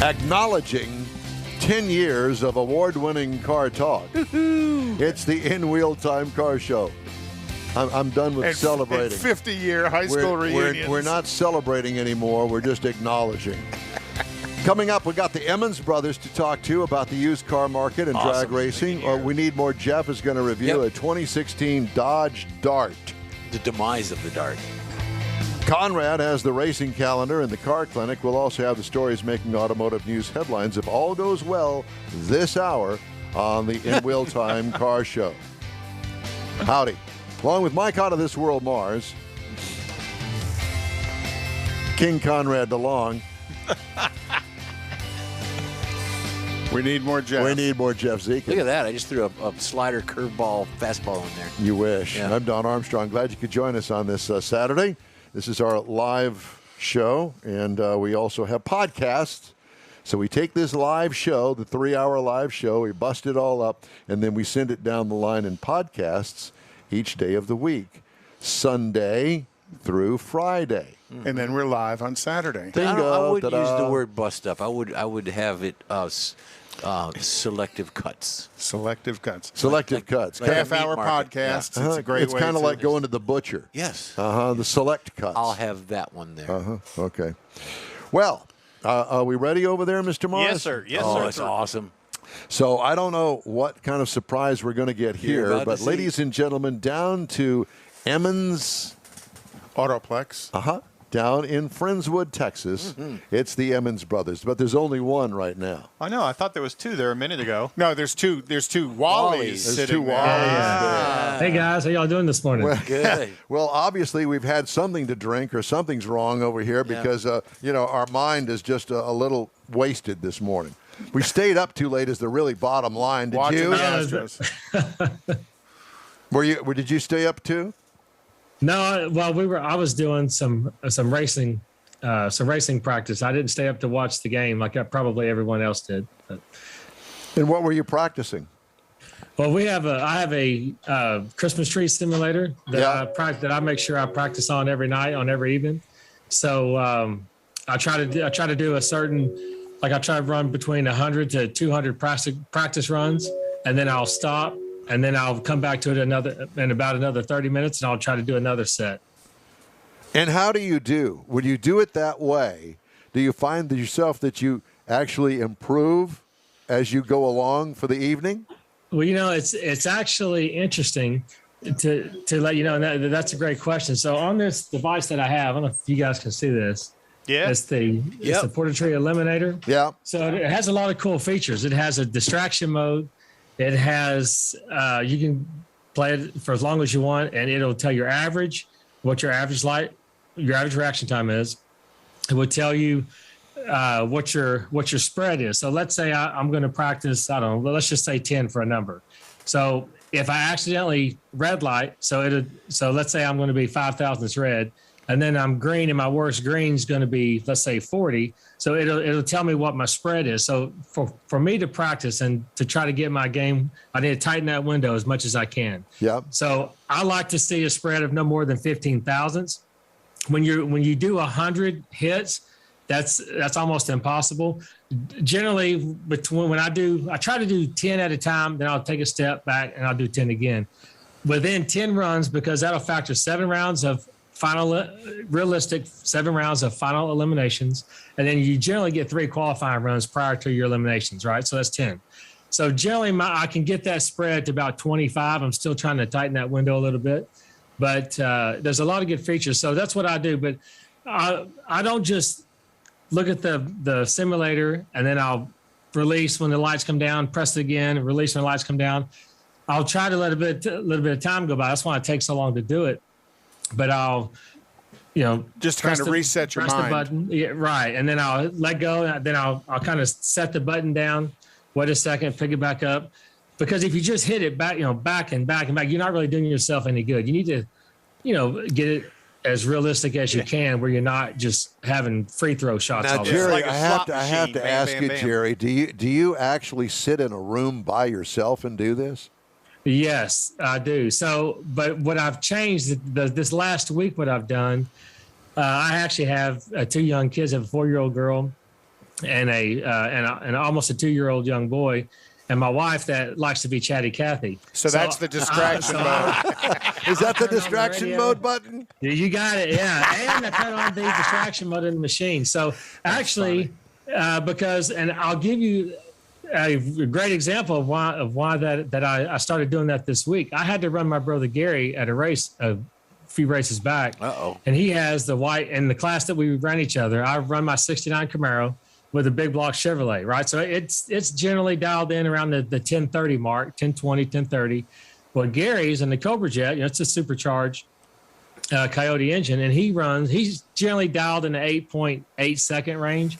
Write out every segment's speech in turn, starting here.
Acknowledging 10 years of award-winning car talk. It's the In Wheel Time Car Show. I'm done with celebrating. 50-year high school reunions. We're not celebrating anymore. We're just acknowledging. Coming up, we got the Emmons brothers to talk to about the used car market and drag racing. We Need More Jeff is going to review a 2016 Dodge Dart. The demise of the Dart. Conrad has the racing calendar, and the car clinic will also have the stories making automotive news headlines if all goes well this hour on the In Wheel Time Car Show. Howdy. Along with Mike out of this world, Mars, King Conrad DeLong. We need more Jeff. We need more Jeff Dziekan. Look at that. I just threw a slider, curveball, fastball in there. You wish. Yeah. I'm Don Armstrong. Glad you could join us on this Saturday. This is our live show, and we also have podcasts. So we take this live show, the 3-hour live show, we bust it all up, and then we send it down the line in podcasts each day of the week, Sunday through Friday. And then we're live on Saturday. I wouldn't use the word bust up. I would have it selective cuts. Selective cuts. Selective cuts. Like Half-hour podcasts. It's a great way. It's kind of like going to the butcher. Yes. The select cuts. I'll have that one there. Okay. Well, are we ready over there, Mr. Morris? Yes, sir. Yes, Oh, sir. that's awesome. So I don't know what kind of surprise we're going to get here, but ladies and gentlemen, down to Emmons Autoplex. Down in Friendswood, Texas. It's the Emmons brothers, but there's only one right now. I know. I thought there was two there a minute ago. No, there's two. There's two Wallies. There's two Wallies. Hey guys, how y'all doing this morning? Well, Good. well, obviously we've had something to drink or something's wrong over here because our mind is just a little wasted this morning. We stayed up too late is the really bottom line. Did Watching you? the Astros. Did you stay up too? No, well, I was doing some racing practice. I didn't stay up to watch the game like probably everyone else did. But. And what were you practicing? Well, I have a Christmas tree simulator that I make sure I practice on every night, on every evening. So I try to do a certain, like I try to run between 100 to 200 practice runs, and then I'll stop. And then I'll come back to it in about another 30 minutes, and I'll try to do another set. And how do you do? When you do it that way, do you find yourself that you actually improve as you go along for the evening? Well, it's actually interesting to let you know. And that's a great question. So on this device that I have, I don't know if you guys can see this. Yeah. It's the Porta Tree Eliminator. Yeah. So it has a lot of cool features. It has a distraction mode. It has, you can play it for as long as you want, and it'll tell your average, what your average reaction time is. It will tell you what your spread is. So let's say I'm going to practice, I don't know, let's just say 10 for a number. So if I accidentally red light, so let's say I'm going to be 5,000ths red, and then I'm green, and my worst green is going to be, let's say 40. So it'll tell me what my spread is. So for me to practice and to try to get my game, I need to tighten that window as much as I can. Yeah. So I like to see a spread of no more than 15 thousandths. When you do 100 hits, that's almost impossible. Generally, when I try to do 10 at a time, then I'll take a step back and I'll do 10 again. Within 10 runs, because that'll factor 7 rounds of realistic 7 rounds of final eliminations, and then you generally get 3 qualifying runs prior to your eliminations, right? So that's 10. So generally, I can get that spread to about 25. I'm still trying to tighten that window a little bit, but there's a lot of good features. So that's what I do. But I don't just look at the simulator and then I'll release when the lights come down, press it again, release when the lights come down. I'll try to let a little bit of time go by. That's why it takes so long to do it. But I'll, just kind of reset your mind. Press the button, yeah, right, and then I'll let go. And then I'll kind of set the button down, wait a second, pick it back up. Because if you just hit it back, back and back and back, you're not really doing yourself any good. You need to, get it as realistic as you can, where you're not just having free throw shots. Now, all Jerry, like a I have slot to machine. ask Bam, you, bam, bam. Jerry, do you actually sit in a room by yourself and do this? Yes, I do. So, but what I've changed this last week, what I've done, I actually have 2 young kids. I have a 4-year-old girl and and almost a 2-year-old young boy, and my wife that likes to be chatty Cathy. So that's the distraction mode. Is that the distraction mode button? You got it, yeah. And I turn on the distraction mode in the machine. So actually, because, and I'll give you a great example of why that I started doing that this week. I had to run my brother Gary at a race a few races back. And he has the white, in the class that we ran each other, I run my 69 Camaro with a big block Chevrolet, right? So it's generally dialed in around the 1030 mark, 1020, 1030. Well, Gary's in the Cobra Jet, it's a supercharged Coyote engine, and he's generally dialed in the 8.8 second range.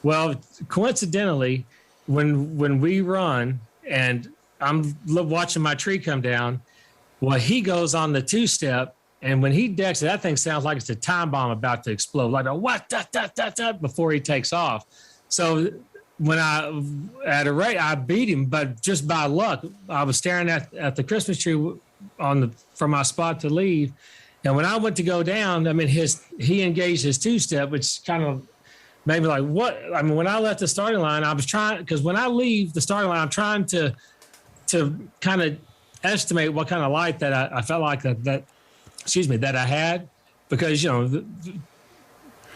Well, coincidentally, when we run and I'm watching my tree come down, well, he goes on the 2-step, and when he decks it, that thing sounds like it's a time bomb about to explode, like a what, before he takes off. So when at a rate, I beat him, but just by luck, I was staring at the Christmas tree from my spot to leave. And when I went to go down, I mean, he engaged his 2-step, which kind of made me like, what? I mean, when I left the starting line, I was trying, because when I leave the starting line, I'm trying to kind of estimate what kind of light that I felt like that I had, because,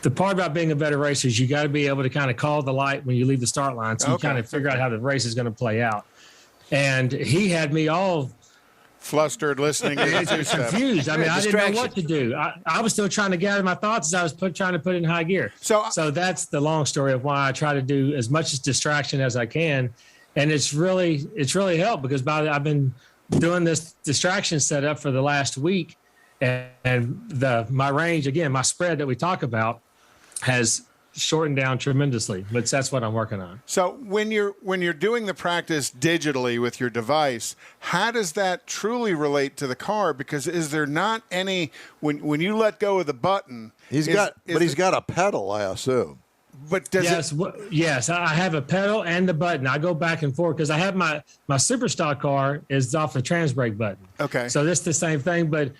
the part about being a better racer is you got to be able to kind of call the light when you leave the start line. So you kind of figure out how the race is going to play out. And he had me all flustered listening to the 2-step. Confused. I mean, I didn't know what to do. I was still trying to gather my thoughts as I was trying to put it in high gear. So that's the long story of why I try to do as much distraction as I can. And it's really helped, because I've been doing this distraction setup for the last week, and my range, again, my spread that we talk about has shortened down tremendously, but that's what I'm working on. So when you're doing the practice digitally with your device, how does that truly relate to the car? Because is there not any, when you let go of the button, he's got a pedal, I assume. But does yes, I have a pedal and the button. I go back and forth because I have my Superstock car is off the trans brake button. Okay. So this is the same thing, but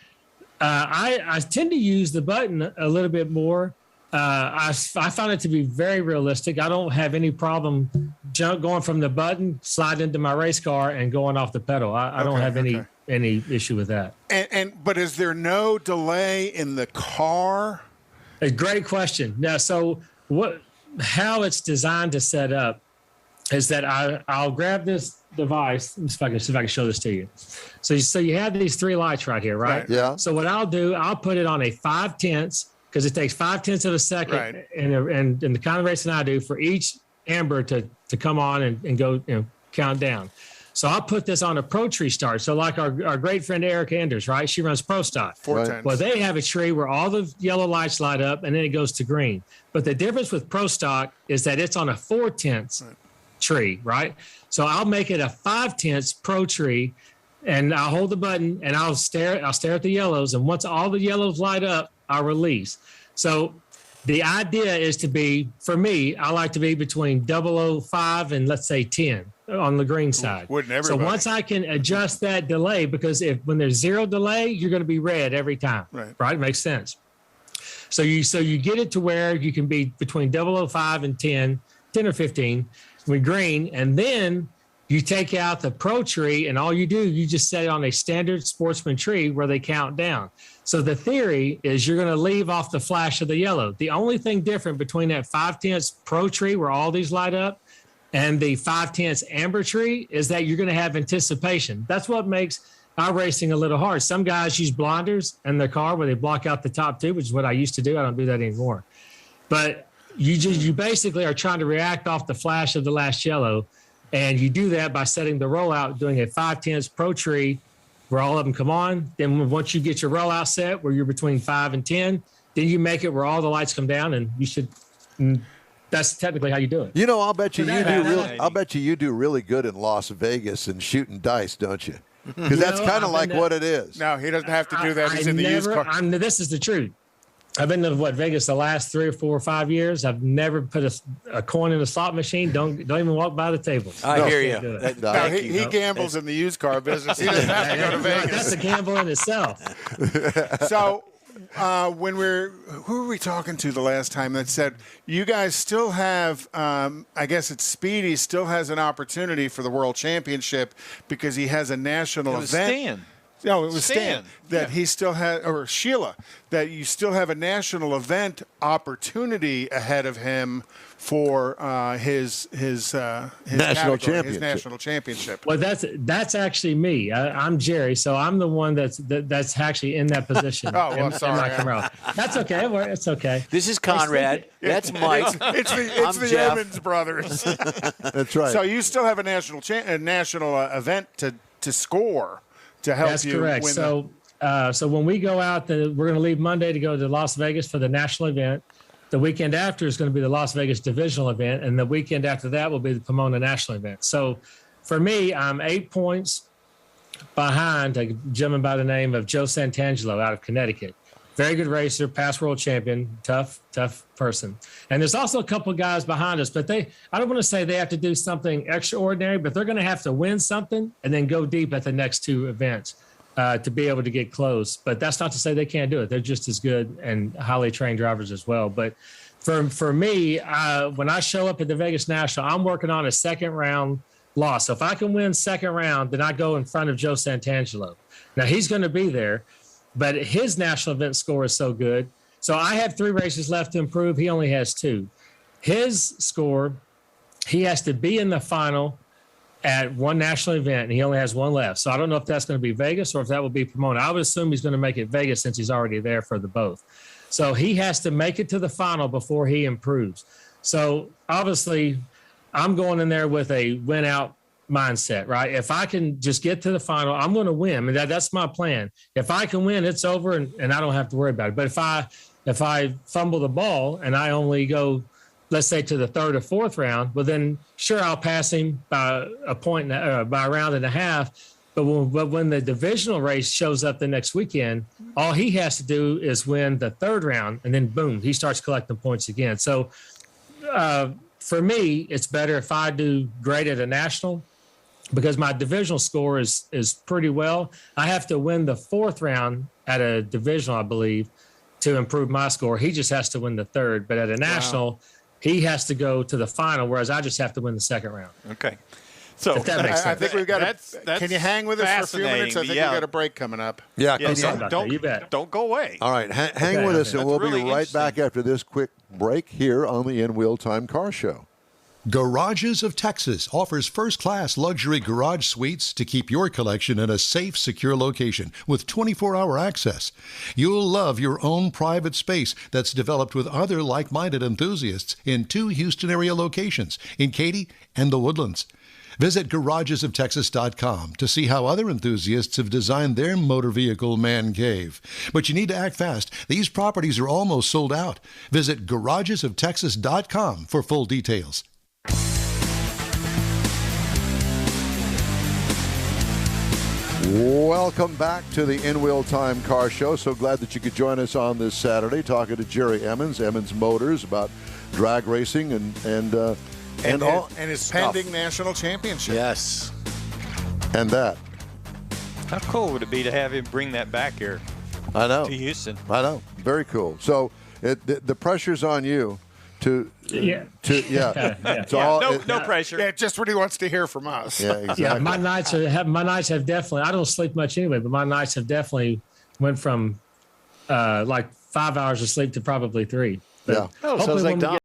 I tend to use the button a little bit more. I found it to be very realistic. I don't have any problem going from the button, slide into my race car, and going off the pedal. I don't have any issue with that. But is there no delay in the car? A great question. Now, so how it's designed to set up is that I'll grab this device. Let me see if I can show this to you. So you have these 3 lights right here, right? Yeah. So what I'll do, I'll put it on a 5/10, because it takes 5/10 of a second, and the kind of racing I do, for each amber to come on and go count down. So I'll put this on a Pro Tree start. So like our great friend Erica Enders, right? She runs Pro Stock. 410. Well, they have a tree where all the yellow lights light up, and then it goes to green. But the difference with Pro Stock is that it's on a 4/10 tree, right? So I'll make it a 5/10 Pro Tree, and I'll hold the button, and I'll stare at the yellows, and once all the yellows light up, I'll release. So the idea is to be, for me, I like to be between 005 and let's say 10 on the green side. Wouldn't everybody? So once I can adjust that delay, because when there's 0 delay, you're going to be red every time, right? It makes sense. So you get it to where you can be between 005 and 10 or 15 with green, and then you take out the Pro Tree, and all you do, you just set it on a standard Sportsman tree where they count down. So the theory is you're going to leave off the flash of the yellow. The only thing different between that 5/10 Pro Tree where all these light up and the 5/10 amber tree is that you're going to have anticipation. That's what makes our racing a little hard. Some guys use blinders in their car where they block out the top 2, which is what I used to do. I don't do that anymore. But you basically are trying to react off the flash of the last yellow. And you do that by setting the rollout, doing a 5/10 Pro Tree where all of them come on. Then once you get your rollout set where you're between 5 and 10, then you make it where all the lights come down, and that's technically how you do it. I'll bet you do really good in Las Vegas and shooting dice, don't you? Because that's kind of like what it is. No, he doesn't have to do that. He's in the used car. This is the truth. I've been to Vegas the last 3 or 4 or 5 years. I've never put a coin in a slot machine. Don't even walk by the table. I hear you. He gambles in the used car business. He doesn't have to go to Vegas. That's a gamble in itself. So when who were we talking to the last time that said you guys still have, I guess it's Speedy still has an opportunity for the World Championship because he has a national event. Stan. No, it was Stan that yeah. he still had, or Sheila, that you still have a national event opportunity ahead of him for his National category, championship. his national championship. Well, that's actually me. I'm Jerry, so I'm the one that's actually in that position. Oh, well, sorry. That's okay. It's okay. This is Conrad. That's Mike. It's I'm the Jeff. Emmons brothers. That's right. So you still have a national event to score to help That's you correct. win. So when we go out, we're going to leave Monday to go to Las Vegas for the national event. The weekend after is going to be the Las Vegas divisional event, and the weekend after that will be the Pomona national event. So for me, I'm 8 points behind a gentleman by the name of Joe Santangelo out of Connecticut. Very good racer, past world champion, tough person. And there's also a couple of guys behind us, but I don't want to say they have to do something extraordinary, but they're going to have to win something and then go deep at the next two events to be able to get close. But that's not to say they can't do it. They're just as good and highly trained drivers as well. But for me, when I show up at the Vegas National, I'm working on a second round loss. So if I can win second round, then I go in front of Joe Santangelo. Now he's going to be there. But his national event score is so good. So I have 3 races left to improve. He only has 2. His score, he has to be in the final at one national event, and he only has 1 left. So I don't know if that's going to be Vegas or if that will be Pomona. I would assume he's going to make it Vegas since he's already there for the both. So he has to make it to the final before he improves. So obviously, I'm going in there with a win-out mindset, right? If I can just get to the final, I'm going to win. And that's my plan. If I can win, it's over and I don't have to worry about it. But if I fumble the ball and I only go, let's say, to the 3rd or 4th round, well, then sure, I'll pass him by a point, by a round and a half. But when the divisional race shows up the next weekend, all he has to do is win the 3rd round, and then boom, he starts collecting points again. So for me, it's better if I do great at a national, because my divisional score is pretty well. I have to win the 4th round at a divisional, I believe, to improve my score. He just has to win the 3rd. But at a national, he has to go to the final, whereas I just have to win the 2nd round. Okay. So if that makes sense. I think we've got that's can you hang with us for a few minutes? I think we've got a break coming up. Yeah, You bet. Don't go away. all right. Hang Okay, with us, and That's we'll really be right back after this quick break here on the In Wheel Time Car Show. Garages of Texas offers first-class luxury garage suites to keep your collection in a safe, secure location with 24-hour access. You'll love your own private space that's developed with other like-minded enthusiasts in 2 Houston area locations, in Katy and the Woodlands. Visit garagesoftexas.com to see how other enthusiasts have designed their motor vehicle man cave. But you need to act fast. These properties are almost sold out. Visit garagesoftexas.com for full details. Welcome back to the In Wheel Time Car Show. So glad that you could join us on this Saturday, talking to Jerry Emmons, Emmons Motors, about drag racing and his pending national championship. Yes. and that. How cool would it be to have him bring that back here I know. to Houston? I know. Very cool. So the pressure's on you to It's all, no pressure. Yeah, just what he wants to hear from us. Yeah, exactly. Yeah, my nights have definitely. I don't sleep much anyway, but my nights have definitely went from like 5 hours of sleep to probably 3. But Yeah. Oh, hopefully sounds like when we Don.